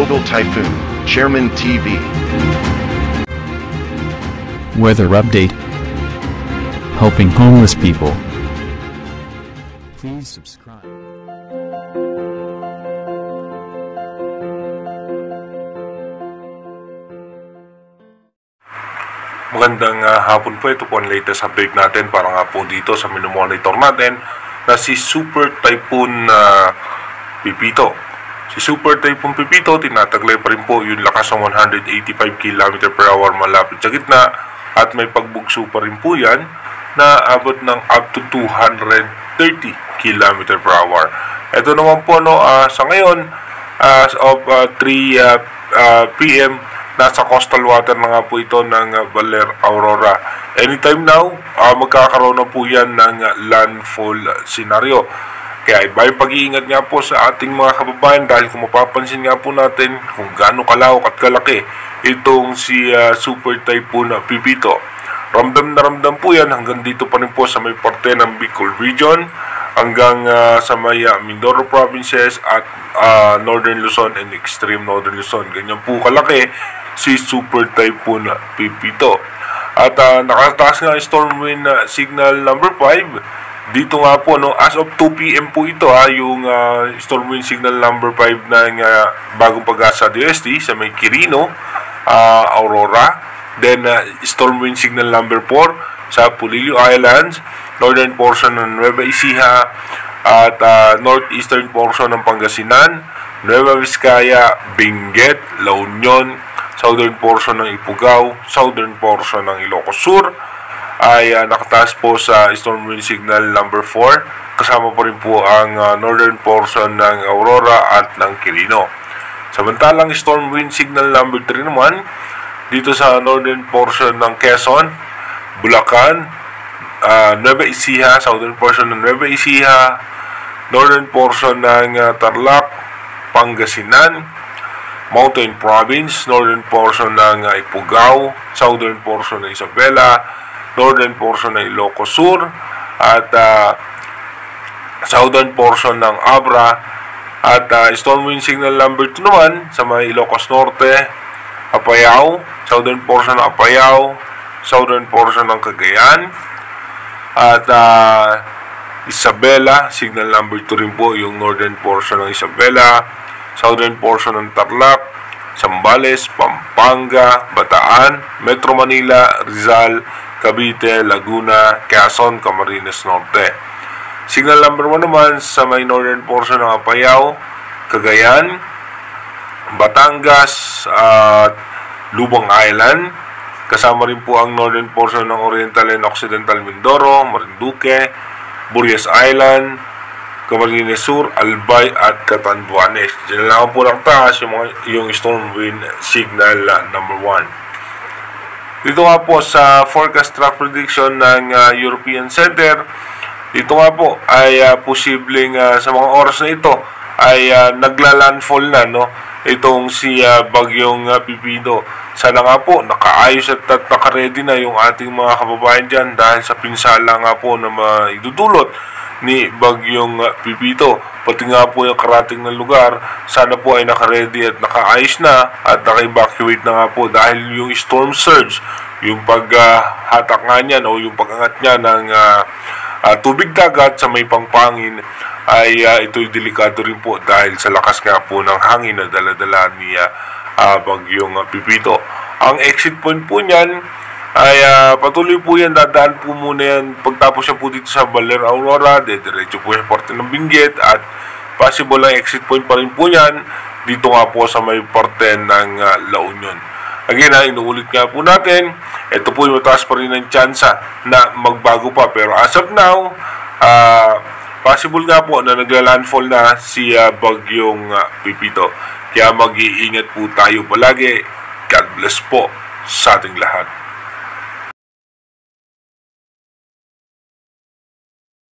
Global Typhoon, Chairman TV. Weather update. Helping homeless people. Please subscribe. Magandang hapon po. Ito po ang latest update natin para nga po dito sa minomonitor natin na si Super Typhoon Pipito. Si Super Typhoon Pipito, tinataglay pa rin po yung lakas ng 185 km per hour malapit sa gitna at may pagbugso pa rin po yan na abot ng up to 230 km per hour. Ito naman po sa ngayon as of 3 p.m. nasa coastal water na nga po ito ng Baler Aurora. Anytime now, magkakaroon na po yan ng landfall scenario. Kaya iba yung pag-iingat nga po sa ating mga kababayan dahil kung mapapansin nga po natin kung gaano kalawak at kalaki itong si Super Typhoon Pipito. Ramdam na ramdam po yan hanggang dito pa rin po sa may parte ng Bicol Region hanggang sa may Mindoro Provinces at Northern Luzon and Extreme Northern Luzon. Ganyan po kalaki si Super Typhoon Pipito. At nakataas nga storm wind signal number 5. Dito nga po as of 2 p.m. po ito yung storm wind signal number 5 ng Bagong Pag-asa DST sa may Quirino, Aurora. Then storm wind signal number 4 sa Pulilio Islands, northern portion ng Nueva Ecija at northeastern portion ng Pangasinan, Nueva Vizcaya, Benguet, La Union, southern portion ng Ifugao, southern portion ng Ilocos Sur ay nakataas po sa storm wind signal number 4. Kasama po rin po ang northern portion ng Aurora at ng Quirino. Samantalang storm wind signal number 3 naman dito sa northern portion ng Quezon, Bulacan, Nueva Ecija, southern portion ng Nueva Ecija, northern portion ng Tarlac, Pangasinan, Mountain Province, northern portion ng Ifugao, southern portion ng Isabela, northern portion ng Ilocos Sur, at southern portion ng Abra, at storm wind signal number 2 naman sa may Ilocos Norte, Apayao, southern portion ng Apayao, southern portion ng Cagayan, at Isabela, signal number 2 rin po yung northern portion ng Isabela, southern portion ng Tarlac, Zambales, Pampanga, Bataan, Metro Manila, Rizal, Cavite, Laguna, Quezon, Camarines Norte. Signal number 1 naman sa may northern portion ng Apayao, Cagayan, Batangas at Lubang Island. Kasama rin po ang northern portion ng Oriental and Occidental Mindoro, Marinduque, Burias Island, Camarines Sur, Albay at Catanduanes. Diyan lang po lang taas yung storm wind signal number 1. Dito nga po sa forecast track prediction ng European Center, dito nga po ay posibleng sa mga oras na ito ay nagla-landfall na itong si Bagyong Pipito. Sana nga po nakaayos at naka-ready na yung ating mga kababayan dyan dahil sa pinsala nga po na maidudulot ni Bagyong Pipito. Pati nga po yung karating ng lugar, sana po ay naka-ready at nakaayos na at naka-evacuate na nga po dahil yung storm surge, yung paghatak nga niyan o yung pag-angat niya ng tubig dagat sa may pangpangin ay ito'y delikado rin po dahil sa lakas nga po ng hangin na daladala ni Bagyong Pipito. Ang exit point po niyan ay patuloy po yan, dadaan po muna yan pagtapos siya po dito sa Baler Aurora, diretso po siya parte ng Benguet at possible ang exit point pa rin po yan dito nga po sa may parte ng La Union. Again inuulit nga po natin, ito po yung mataas pa rin ng tsansa na magbago pa pero as of now possible nga po na nagla-landfall na si Bagyong Pipito. Kaya mag-iingat po tayo palagi. God bless po sa ating lahat.